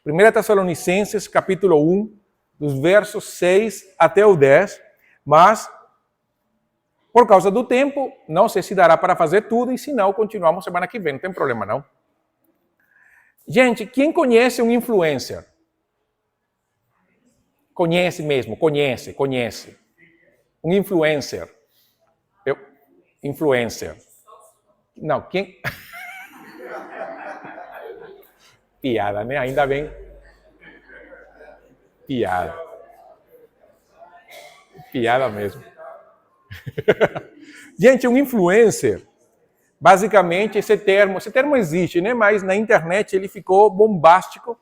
1 Tessalonicenses, capítulo 1, dos versos 6 até o 10, mas, por causa do tempo, não sei se dará para fazer tudo, e se não, continuamos semana que vem, não tem problema não. Gente, quem conhece um influencer? Conhece mesmo, conhece. Um influencer. Influencer. Não, quem... Piada, né? Ainda bem. Piada mesmo. Gente, um influencer, basicamente esse termo existe, né? Mas na internet ele ficou bombástico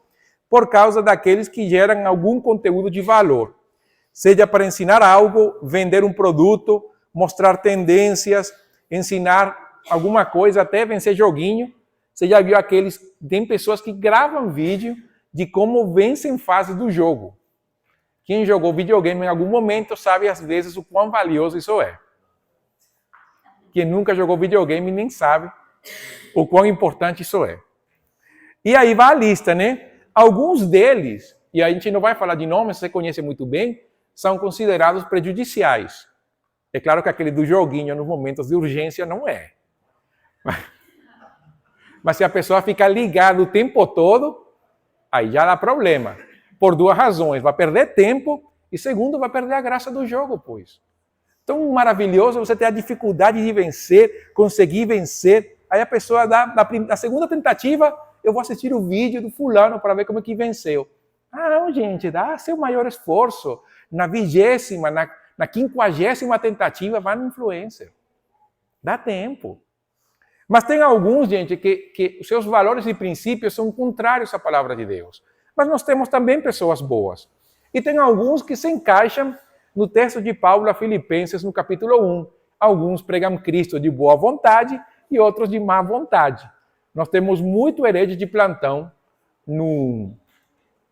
por causa daqueles que geram algum conteúdo de valor. Seja para ensinar algo, vender um produto, mostrar tendências, ensinar alguma coisa, até vencer joguinho. Você já viu tem pessoas que gravam vídeo de como vencem fases do jogo. Quem jogou videogame em algum momento sabe, às vezes, o quão valioso isso é. Quem nunca jogou videogame nem sabe o quão importante isso é. E aí vai a lista, né? Alguns deles, e a gente não vai falar de nomes, você conhece muito bem, são considerados prejudiciais. É claro que aquele do joguinho nos momentos de urgência não é. Mas se a pessoa ficar ligada o tempo todo, aí já dá problema. Por duas razões. Vai perder tempo e, segundo, vai perder a graça do jogo, pois. Tão maravilhoso você ter a dificuldade de vencer, conseguir vencer. Aí a pessoa dá, na segunda tentativa, eu vou assistir o vídeo do fulano para ver como é que venceu. Ah, não, gente, dá seu maior esforço. Na 20ª, na 50ª tentativa, vai no influencer. Dá tempo. Mas tem alguns, gente, que os seus valores e princípios são contrários à palavra de Deus. Mas nós temos também pessoas boas. E tem alguns que se encaixam no texto de Paulo a Filipenses, no capítulo 1. Alguns pregam Cristo de boa vontade e outros de má vontade. Nós temos muito herege de plantão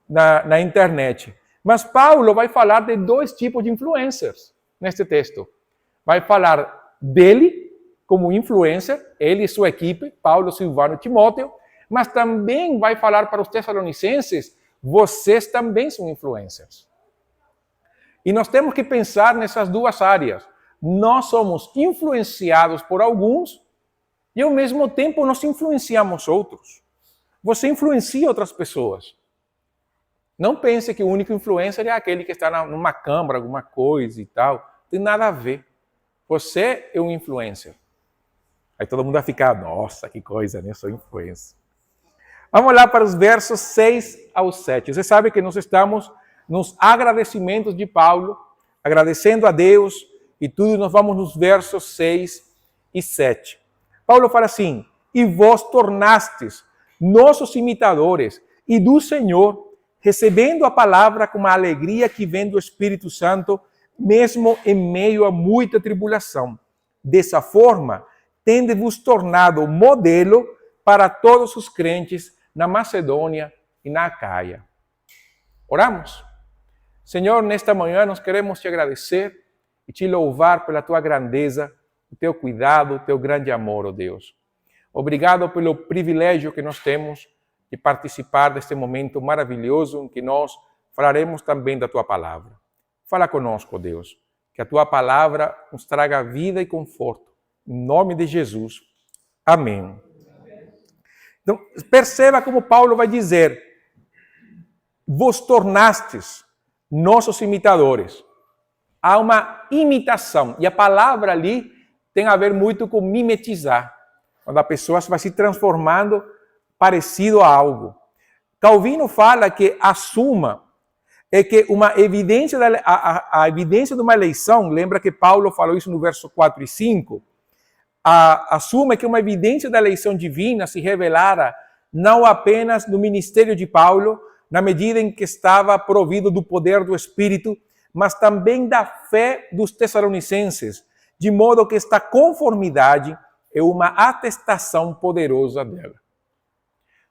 na internet. Mas Paulo vai falar de dois tipos de influencers neste texto. Vai falar dele como influencer, ele e sua equipe, Paulo, Silvano e Timóteo, mas também vai falar para os tessalonicenses, vocês também são influencers. E nós temos que pensar nessas duas áreas. Nós somos influenciados por alguns e, ao mesmo tempo, nós influenciamos outros. Você influencia outras pessoas. Não pense que o único influencer é aquele que está numa câmara, alguma coisa e tal. Não tem nada a ver. Você é um influencer. Aí todo mundo vai ficar, nossa, que coisa, né? Eu sou influencer. Vamos lá para os versos 6 ao 7. Você sabe que nós estamos nos agradecimentos de Paulo, agradecendo a Deus e tudo, nós vamos nos versos 6 e 7. Paulo fala assim, e vós tornastes nossos imitadores e do Senhor, recebendo a palavra com uma alegria que vem do Espírito Santo, mesmo em meio a muita tribulação. Dessa forma, tende-vos tornado modelo para todos os crentes na Macedônia e na Acaia. Oramos. Senhor, nesta manhã nós queremos te agradecer e te louvar pela tua grandeza, o teu cuidado, o teu grande amor, ó Deus. Obrigado pelo privilégio que nós temos de participar deste momento maravilhoso em que nós falaremos também da tua palavra. Fala conosco, ó Deus, que a tua palavra nos traga vida e conforto. Em nome de Jesus. Amém. Então, perceba como Paulo vai dizer, vos tornastes nossos imitadores. Há uma imitação, e a palavra ali tem a ver muito com mimetizar, quando a pessoa vai se transformando parecido a algo. Calvino fala que a suma é que uma evidência, a evidência de uma eleição, lembra que Paulo falou isso no verso 4 e 5, a suma é que uma evidência da eleição divina se revelara não apenas no ministério de Paulo, na medida em que estava provido do poder do Espírito, mas também da fé dos tessalonicenses, de modo que esta conformidade é uma atestação poderosa dela.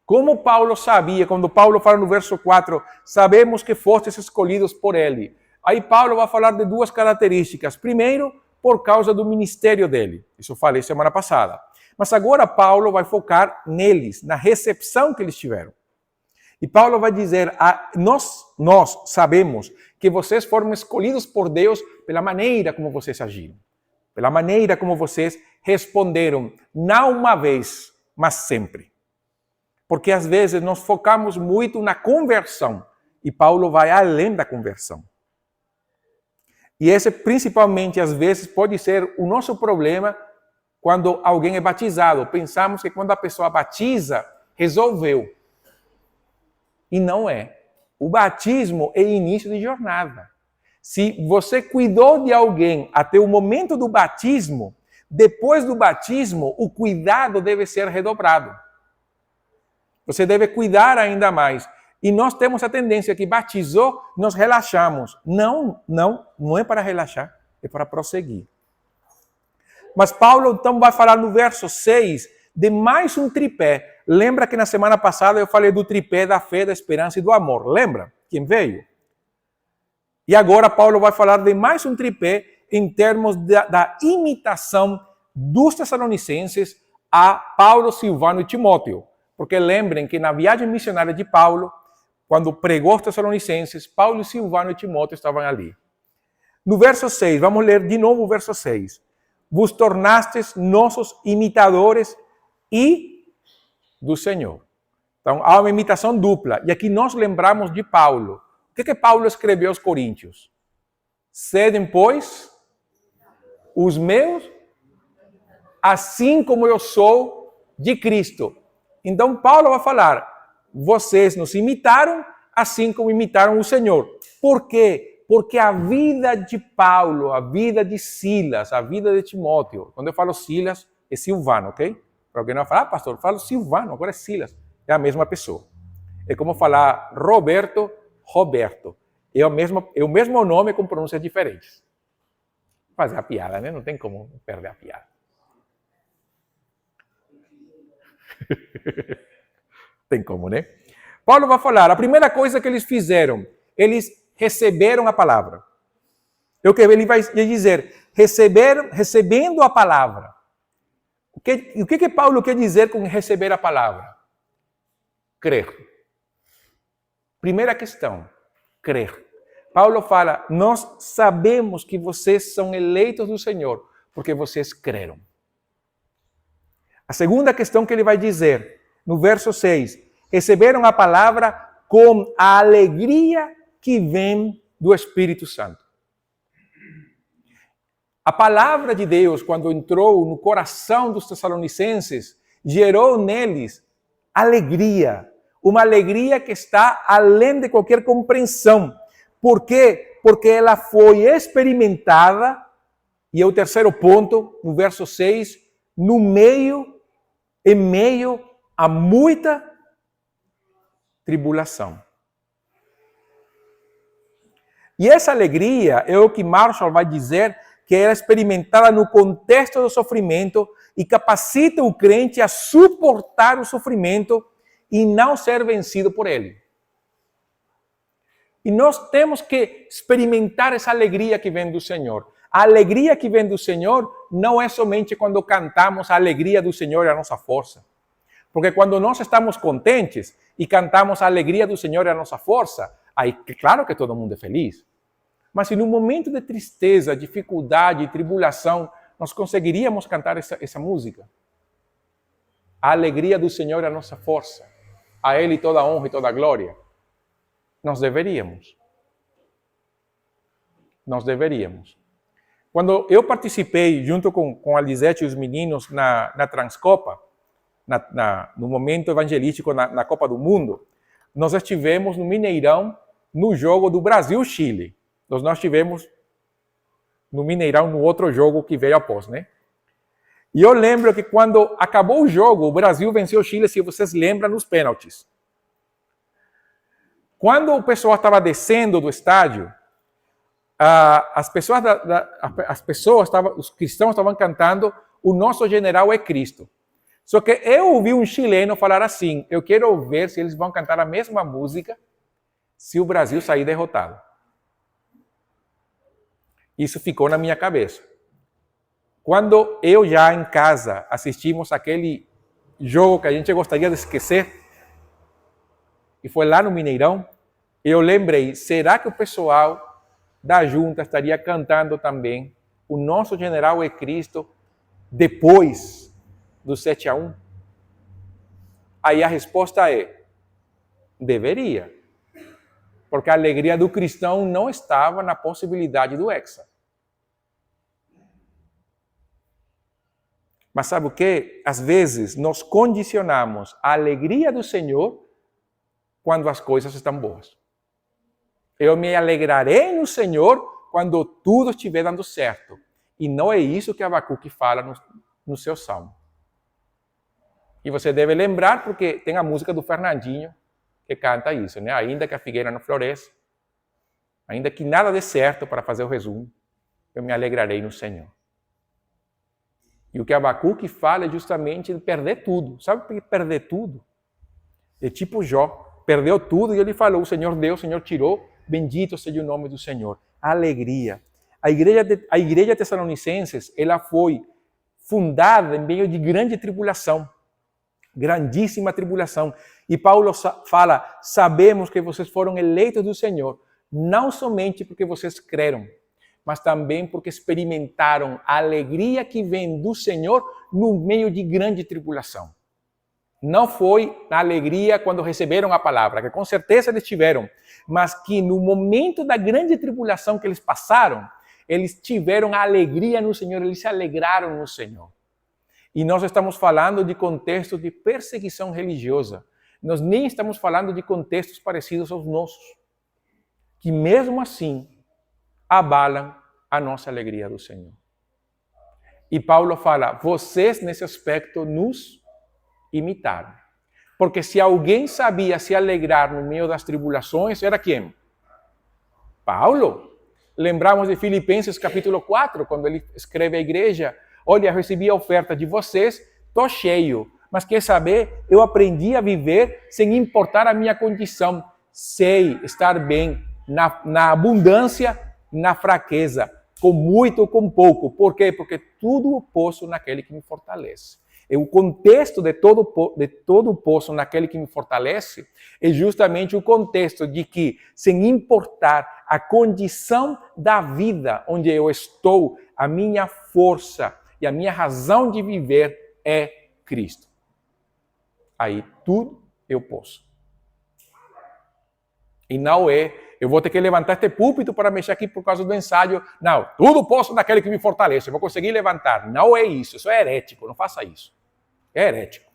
Como Paulo sabia, quando Paulo fala no verso 4, sabemos que fostes escolhidos por ele. Aí Paulo vai falar de duas características. Primeiro, por causa do ministério dele. Isso eu falei semana passada. Mas agora Paulo vai focar neles, na recepção que eles tiveram. E Paulo vai dizer, nós sabemos que vocês foram escolhidos por Deus pela maneira como vocês agiram, pela maneira como vocês responderam, não uma vez, mas sempre. Porque às vezes nós focamos muito na conversão, e Paulo vai além da conversão. E esse, principalmente, às vezes, pode ser o nosso problema quando alguém é batizado. Pensamos que quando a pessoa batiza, resolveu. E não é. O batismo é início de jornada. Se você cuidou de alguém até o momento do batismo, depois do batismo, o cuidado deve ser redobrado. Você deve cuidar ainda mais. E nós temos a tendência que batizou, nós relaxamos. Não é para relaxar, é para prosseguir. Mas Paulo então vai falar no verso 6 de mais um tripé. Lembra que na semana passada eu falei do tripé da fé, da esperança e do amor. Lembra? Quem veio? E agora Paulo vai falar de mais um tripé em termos da imitação dos Tessalonicenses a Paulo, Silvano e Timóteo. Porque lembrem que na viagem missionária de Paulo, quando pregou aos Tessalonicenses, Paulo, Silvano e Timóteo estavam ali. No verso 6, vamos ler de novo o verso 6. Vos tornastes nossos imitadores e do Senhor. Então, há uma imitação dupla. E aqui nós lembramos de Paulo. O que Paulo escreveu aos Coríntios? Sedem, pois, os meus, assim como eu sou de Cristo. Então, Paulo vai falar, vocês nos imitaram, assim como imitaram o Senhor. Por quê? Porque a vida de Paulo, a vida de Silas, a vida de Timóteo, quando eu falo Silas, é Silvano, ok? Para alguém não vai falar, pastor, eu falo Silvano, agora é Silas. É a mesma pessoa. É como falar Roberto. É o mesmo nome com pronúncias diferentes. Fazer a piada, né? Não tem como perder a piada. Tem como, né? Paulo vai falar, a primeira coisa que eles fizeram, eles receberam a palavra. É o que ele vai dizer, recebendo a palavra. O que Paulo quer dizer com receber a palavra? Crer. Primeira questão, crer. Paulo fala, nós sabemos que vocês são eleitos do Senhor, porque vocês creram. A segunda questão que ele vai dizer, no verso 6, receberam a palavra com a alegria que vem do Espírito Santo. A palavra de Deus, quando entrou no coração dos Tessalonicenses, gerou neles alegria. Uma alegria que está além de qualquer compreensão. Por quê? Porque ela foi experimentada, e é o terceiro ponto, no verso 6, em meio a muita tribulação. E essa alegria é o que Marshall vai dizer que era experimentada no contexto do sofrimento e capacita o crente a suportar o sofrimento e não ser vencido por ele. E nós temos que experimentar essa alegria que vem do Senhor. A alegria que vem do Senhor não é somente quando cantamos a alegria do Senhor é a nossa força. Porque quando nós estamos contentes e cantamos a alegria do Senhor é a nossa força, aí claro que todo mundo é feliz. Mas se no momento de tristeza, dificuldade e tribulação, nós conseguiríamos cantar essa música. A alegria do Senhor é a nossa força. A Ele toda a honra e toda a glória. Nós deveríamos. Nós deveríamos. Quando eu participei, junto com a Lisete e os meninos, na Transcopa, no momento evangelístico na Copa do Mundo, nós estivemos no Mineirão, no jogo do Brasil-Chile. Nós estivemos no Mineirão, no outro jogo que veio após, né? E eu lembro que quando acabou o jogo, o Brasil venceu o Chile, se vocês lembram, nos pênaltis. Quando o pessoal estava descendo do estádio, os cristãos estavam cantando "O nosso general é Cristo". Só que eu ouvi um chileno falar assim, eu quero ver se eles vão cantar a mesma música se o Brasil sair derrotado. Isso ficou na minha cabeça. Quando eu já em casa assistimos aquele jogo que a gente gostaria de esquecer, e foi lá no Mineirão, eu lembrei, será que o pessoal da junta estaria cantando também o nosso general é Cristo depois do 7-1? Aí a resposta é, deveria. Porque a alegria do cristão não estava na possibilidade do hexa. Mas sabe o quê? Às vezes nós condicionamos a alegria do Senhor quando as coisas estão boas. Eu me alegrarei no Senhor quando tudo estiver dando certo. E não é isso que Abacuque fala no seu salmo. E você deve lembrar porque tem a música do Fernandinho que canta isso, né? Ainda que a figueira não floresça, ainda que nada dê certo, para fazer o resumo, eu me alegrarei no Senhor. E o que Abacuque fala é justamente de perder tudo. Sabe por que perder tudo? É tipo Jó, perdeu tudo e ele falou, o Senhor deu, o Senhor tirou, bendito seja o nome do Senhor. Alegria. A igreja Tessalonicenses, ela foi fundada em meio de grande tribulação, grandíssima tribulação. E Paulo fala, sabemos que vocês foram eleitos do Senhor, não somente porque vocês creram, mas também porque experimentaram a alegria que vem do Senhor no meio de grande tribulação. Não foi na alegria quando receberam a palavra, que com certeza eles tiveram, mas que no momento da grande tribulação que eles passaram, eles tiveram a alegria no Senhor, eles se alegraram no Senhor. E nós estamos falando de contextos de perseguição religiosa. Nós nem estamos falando de contextos parecidos aos nossos, que mesmo assim abalam a nossa alegria do Senhor. E Paulo fala, vocês nesse aspecto nos imitaram. Porque se alguém sabia se alegrar no meio das tribulações, era quem? Paulo. Lembramos de Filipenses capítulo 4, quando ele escreve à igreja, olha, recebi a oferta de vocês, estou cheio, mas quer saber, eu aprendi a viver sem importar a minha condição. Sei estar bem na abundância, na fraqueza, com muito ou com pouco. Por quê? Porque tudo eu posso naquele que me fortalece. E o contexto de todo o poço naquele que me fortalece é justamente o contexto de que, sem importar a condição da vida onde eu estou, a minha força e a minha razão de viver é Cristo. Aí tudo eu posso. E não é, eu vou ter que levantar este púlpito para mexer aqui por causa do ensaio. Não, tudo posso naquele que me fortalece, eu vou conseguir levantar. Não é isso é herético, não faça isso. É herético.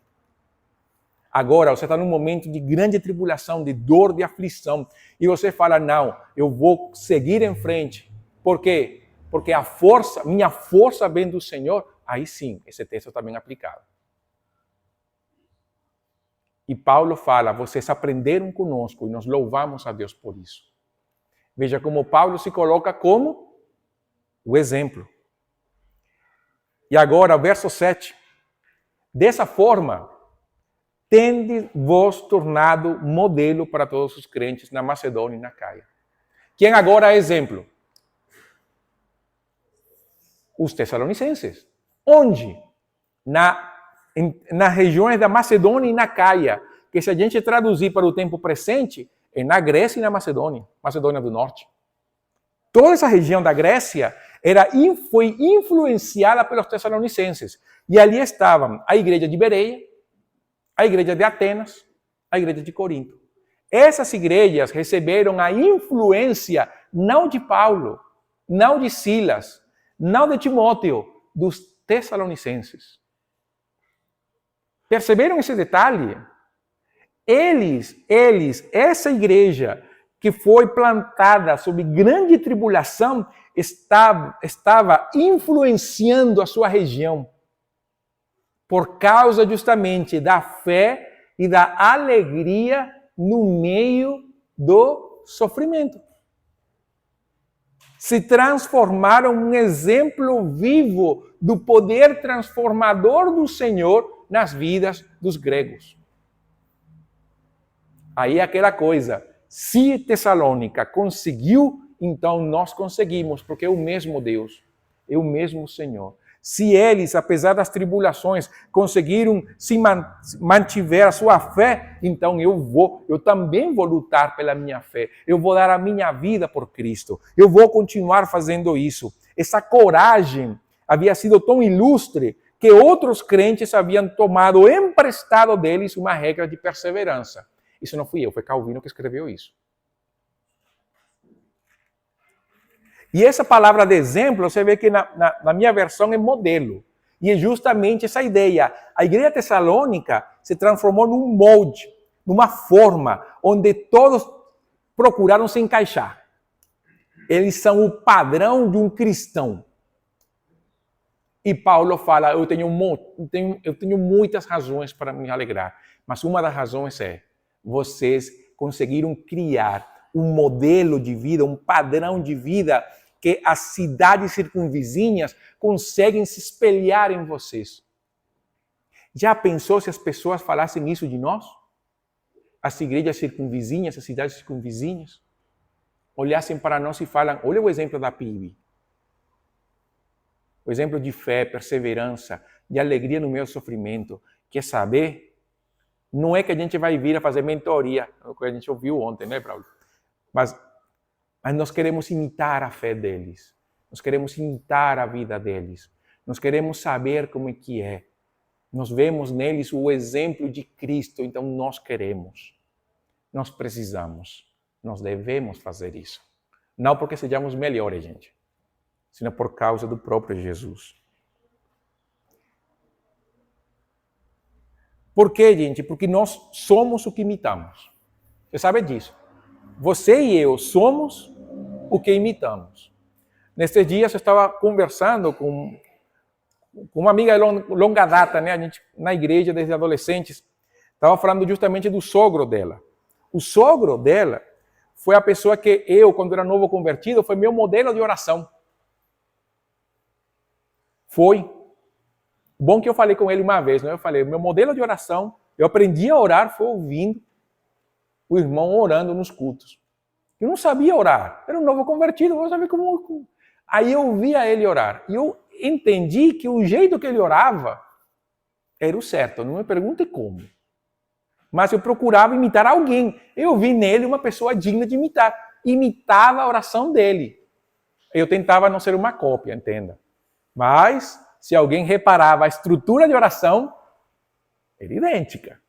Agora, você está num momento de grande tribulação, de dor, de aflição, e você fala, não, eu vou seguir em frente. Por quê? Porque a força, minha força vem do Senhor. Aí sim, esse texto está bem aplicado. E Paulo fala, vocês aprenderam conosco e nós louvamos a Deus por isso. Veja como Paulo se coloca como o exemplo. E agora, verso 7. Dessa forma, tendes vos tornado modelo para todos os crentes na Macedônia e na Caia. Quem agora é exemplo? Os tessalonicenses. Onde? Nas regiões da Macedônia e na Caia, que se a gente traduzir para o tempo presente, é na Grécia e na Macedônia, Macedônia do Norte. Toda essa região da Grécia foi influenciada pelos tessalonicenses. E ali estavam a igreja de Bereia, a igreja de Atenas, a igreja de Corinto. Essas igrejas receberam a influência não de Paulo, não de Silas, não de Timóteo, dos tessalonicenses. Perceberam esse detalhe? Essa igreja que foi plantada sob grande tribulação, estava influenciando a sua região por causa justamente da fé e da alegria no meio do sofrimento. Se transformaram em um exemplo vivo do poder transformador do Senhor nas vidas dos gregos. Aí aquela coisa, se Tessalônica conseguiu, então nós conseguimos, porque é o mesmo Deus, é o mesmo Senhor. Se eles, apesar das tribulações, conseguiram se mantiver a sua fé, então eu também vou lutar pela minha fé. Eu vou dar a minha vida por Cristo. Eu vou continuar fazendo isso. Essa coragem havia sido tão ilustre que outros crentes haviam tomado emprestado deles uma regra de perseverança. Isso não fui eu, foi Calvino que escreveu isso. E essa palavra de exemplo, você vê que na minha versão é modelo. E é justamente essa ideia. A igreja tessalônica se transformou num molde, numa forma, onde todos procuraram se encaixar. Eles são o padrão de um cristão. E Paulo fala, eu tenho muitas razões para me alegrar, mas uma das razões é, vocês conseguiram criar um modelo de vida, um padrão de vida que as cidades circunvizinhas conseguem se espelhar em vocês. Já pensou se as pessoas falassem isso de nós? As igrejas circunvizinhas, as cidades circunvizinhas, olhassem para nós e falam, olha o exemplo da PIB. O exemplo de fé, perseverança, de alegria no meio do sofrimento. Quer saber? Não é que a gente vai vir a fazer mentoria, o que a gente ouviu ontem, né, Paulo? Mas nós queremos imitar a fé deles. Nós queremos imitar a vida deles. Nós queremos saber como é que é. Nós vemos neles o exemplo de Cristo, então nós queremos. Nós precisamos. Nós devemos fazer isso. Não porque sejamos melhores, gente, sino por causa do próprio Jesus. Por quê, gente? Porque nós somos o que imitamos. Você sabe disso. Você e eu somos o que imitamos. Nesses dias eu estava conversando com uma amiga de longa data, né? A gente na igreja desde adolescentes, estava falando justamente do sogro dela. O sogro dela foi a pessoa que eu, quando era novo convertido, foi meu modelo de oração. Foi. Bom que eu falei com ele uma vez, né? Eu falei, meu modelo de oração, eu aprendi a orar foi ouvindo o irmão orando nos cultos. Eu não sabia orar, era um novo convertido, eu não sabia como. Aí eu via ele orar, e eu entendi que o jeito que ele orava era o certo, não me pergunte como. Mas eu procurava imitar alguém. Eu vi nele uma pessoa digna de imitar. Imitava a oração dele. Eu tentava não ser uma cópia, entenda. Mas, se alguém reparava a estrutura de oração, era idêntica.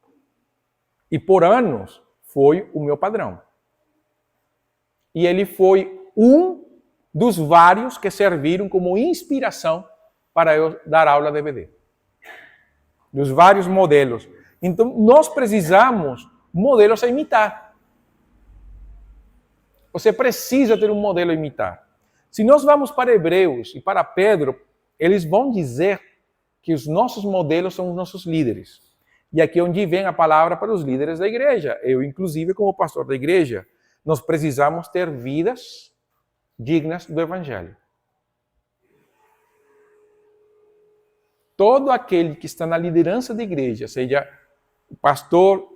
E por anos foi o meu padrão. E ele foi um dos vários que serviram como inspiração para eu dar aula de EBD. Dos vários modelos. Então, nós precisamos modelos a imitar. Você precisa ter um modelo a imitar. Se nós vamos para Hebreus e para Pedro, eles vão dizer que os nossos modelos são os nossos líderes. E aqui é onde vem a palavra para os líderes da igreja. Eu, inclusive, como pastor da igreja, nós precisamos ter vidas dignas do Evangelho. Todo aquele que está na liderança da igreja, seja o pastor,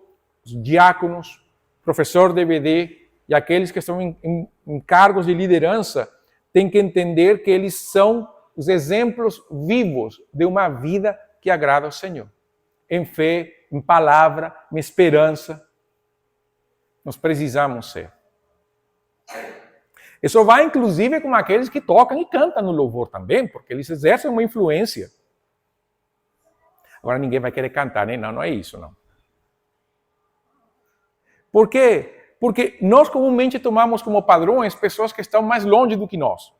os diáconos, professor de EBD e aqueles que estão em cargos de liderança, tem que entender que eles são os exemplos vivos de uma vida que agrada ao Senhor. Em fé, em palavra, em esperança. Nós precisamos ser. Isso vai, inclusive, com aqueles que tocam e cantam no louvor também, porque eles exercem uma influência. Agora ninguém vai querer cantar, né? Não, não é isso, não. Por quê? Porque nós comumente tomamos como padrões pessoas que estão mais longe do que nós.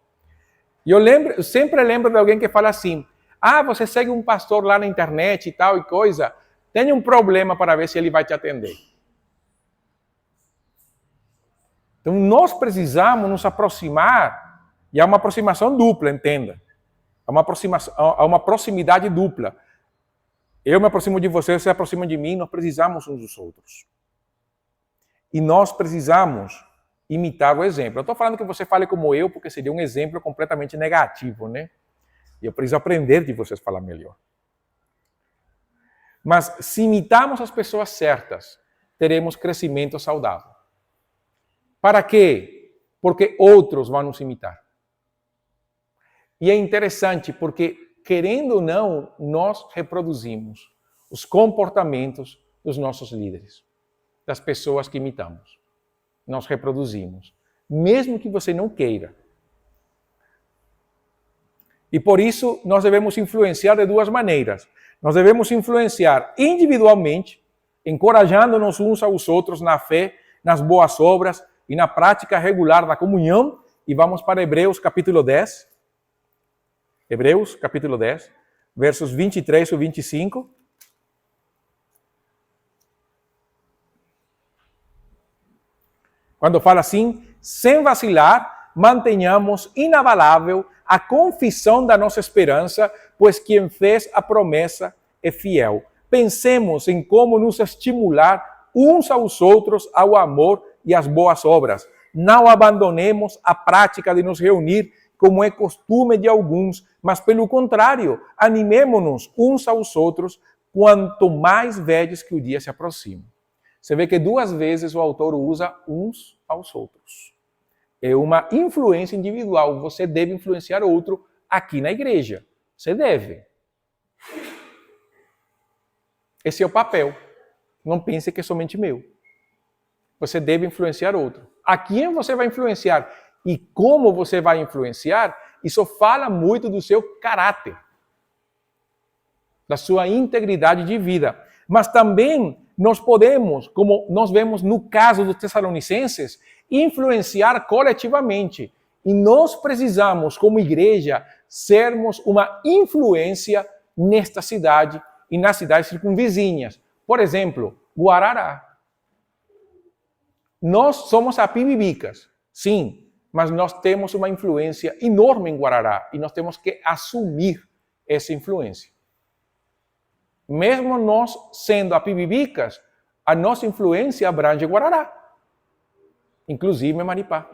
E eu sempre lembro de alguém que fala assim, você segue um pastor lá na internet e tal e coisa, tem um problema para ver se ele vai te atender. Então nós precisamos nos aproximar, e há uma aproximação dupla, entenda. Há uma proximidade dupla. Eu me aproximo de você, você se aproxima de mim, nós precisamos uns dos outros. E nós precisamos imitar o exemplo. Eu estou falando que você fale como eu, porque seria um exemplo completamente negativo, né? E eu preciso aprender de vocês falar melhor. Mas se imitarmos as pessoas certas, teremos crescimento saudável. Para quê? Porque outros vão nos imitar. E é interessante porque querendo ou não, nós reproduzimos os comportamentos dos nossos líderes, das pessoas que imitamos. Nós reproduzimos, mesmo que você não queira. E por isso, nós devemos influenciar de duas maneiras. Nós devemos influenciar individualmente, encorajando-nos uns aos outros na fé, nas boas obras e na prática regular da comunhão. E vamos para Hebreus capítulo 10. Hebreus capítulo 10, versos 23 e 25. Quando fala assim, sem vacilar, mantenhamos inabalável a confissão da nossa esperança, pois quem fez a promessa é fiel. Pensemos em como nos estimular uns aos outros ao amor e às boas obras. Não abandonemos a prática de nos reunir, como é costume de alguns, mas pelo contrário, animemo-nos uns aos outros, quanto mais vedes que o dia se aproxima. Você vê que duas vezes o autor usa uns aos outros. É uma influência individual. Você deve influenciar outro aqui na igreja. Você deve. Esse é o papel. Não pense que é somente meu. Você deve influenciar outro. A quem você vai influenciar e como você vai influenciar, isso fala muito do seu caráter, da sua integridade de vida. Mas também nós podemos, como nós vemos no caso dos Tessalonicenses, influenciar coletivamente. E nós precisamos, como igreja, sermos uma influência nesta cidade e nas cidades circunvizinhas. Por exemplo, Guarará. Nós somos a Pibibicas, sim, mas nós temos uma influência enorme em Guarará e nós temos que assumir essa influência. Mesmo nós sendo a Pibibicas, a nossa influência abrange Guarará, inclusive Maripá.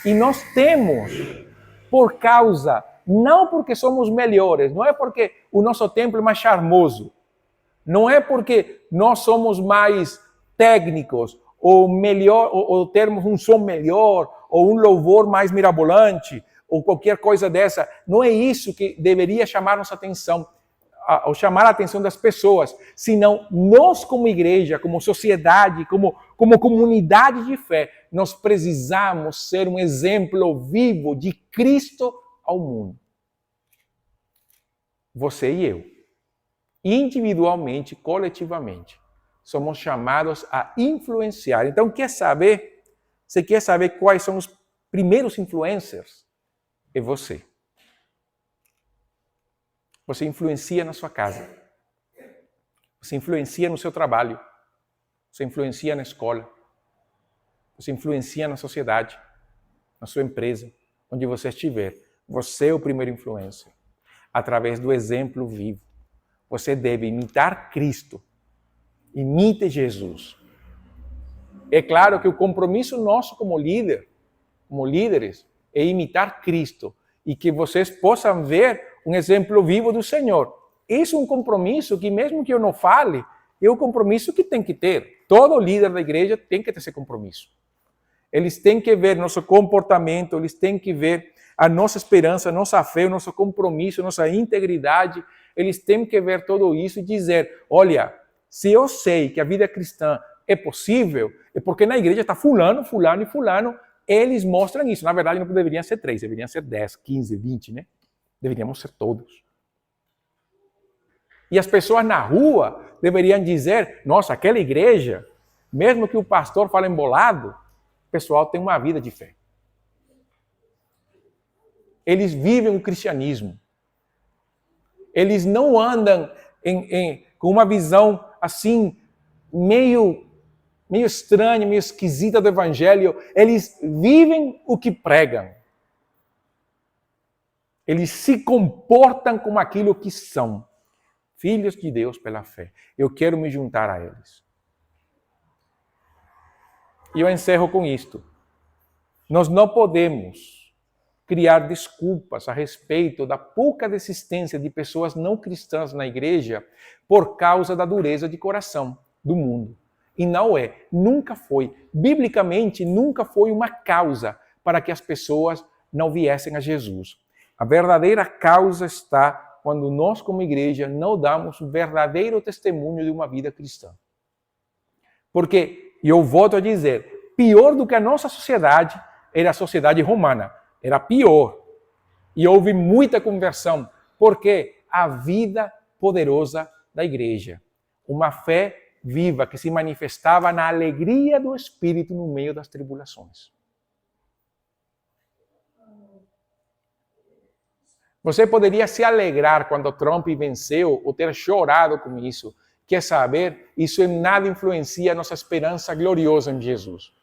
E nós temos, por causa, não porque somos melhores, não é porque o nosso templo é mais charmoso, não é porque nós somos mais técnicos, ou melhor, ou termos um som melhor, ou um louvor mais mirabolante, ou qualquer coisa dessa. Não é isso que deveria chamar nossa atenção, ou chamar a atenção das pessoas, senão nós como igreja, como sociedade, como comunidade de fé, nós precisamos ser um exemplo vivo de Cristo ao mundo. Você e eu. Individualmente, coletivamente, somos chamados a influenciar. Então, você quer saber quais são os primeiros influencers? É você. Você influencia na sua casa. Você influencia no seu trabalho. Você influencia na escola. Você influencia na sociedade, na sua empresa, onde você estiver. Você é o primeiro influencer. Através do exemplo vivo. Você deve imitar Cristo. Imite Jesus. É claro que o compromisso nosso como líderes, é imitar Cristo e que vocês possam ver um exemplo vivo do Senhor. Isso é um compromisso que, mesmo que eu não fale, é um compromisso que tem que ter. Todo líder da igreja tem que ter esse compromisso. Eles têm que ver nosso comportamento, eles têm que ver a nossa esperança, a nossa fé, o nosso compromisso, a nossa integridade. Eles têm que ver tudo isso e dizer, olha, se eu sei que a vida cristã é possível, é porque na igreja está fulano, fulano e fulano, eles mostram isso. Na verdade, não deveriam ser 3, deveriam ser 10, 15, 20, né? Deveríamos ser todos. E as pessoas na rua deveriam dizer, nossa, aquela igreja, mesmo que o pastor fale embolado, o pessoal tem uma vida de fé. Eles vivem o cristianismo. Eles não andam com uma visão assim, meio estranha, meio esquisita do evangelho. Eles vivem o que pregam. Eles se comportam como aquilo que são. Filhos de Deus pela fé. Eu quero me juntar a eles. E eu encerro com isto. Nós não podemos criar desculpas a respeito da pouca desistência de pessoas não cristãs na igreja por causa da dureza de coração do mundo. E não é, nunca foi, biblicamente nunca foi uma causa para que as pessoas não viessem a Jesus. A verdadeira causa está quando nós, como igreja, não damos o verdadeiro testemunho de uma vida cristã. Porque, eu volto a dizer, pior do que a nossa sociedade era a sociedade romana. Era pior. E houve muita conversão. Porque a vida poderosa da igreja. Uma fé viva que se manifestava na alegria do Espírito no meio das tribulações. Você poderia se alegrar quando Trump venceu ou ter chorado com isso. Quer saber? Isso em nada influencia a nossa esperança gloriosa em Jesus.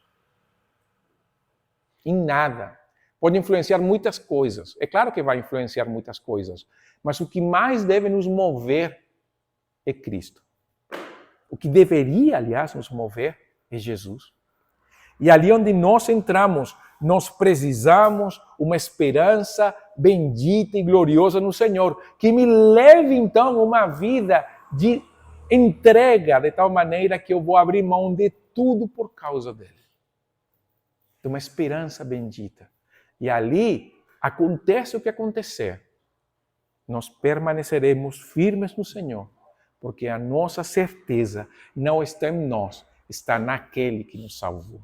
Em nada. Pode influenciar muitas coisas. É claro que vai influenciar muitas coisas. Mas o que mais deve nos mover é Cristo. O que deveria, aliás, nos mover é Jesus. E ali onde nós entramos, nós precisamos uma esperança bendita e gloriosa no Senhor, que me leve então a uma vida de entrega, de tal maneira que eu vou abrir mão de tudo por causa dele. De uma esperança bendita. E ali acontece o que acontecer, nós permaneceremos firmes no Senhor, porque a nossa certeza não está em nós, está naquele que nos salvou.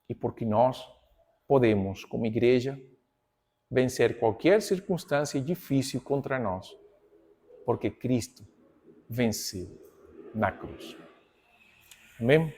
E porque nós podemos, como igreja, vencer qualquer circunstância difícil contra nós, porque Cristo venceu na cruz. Amém?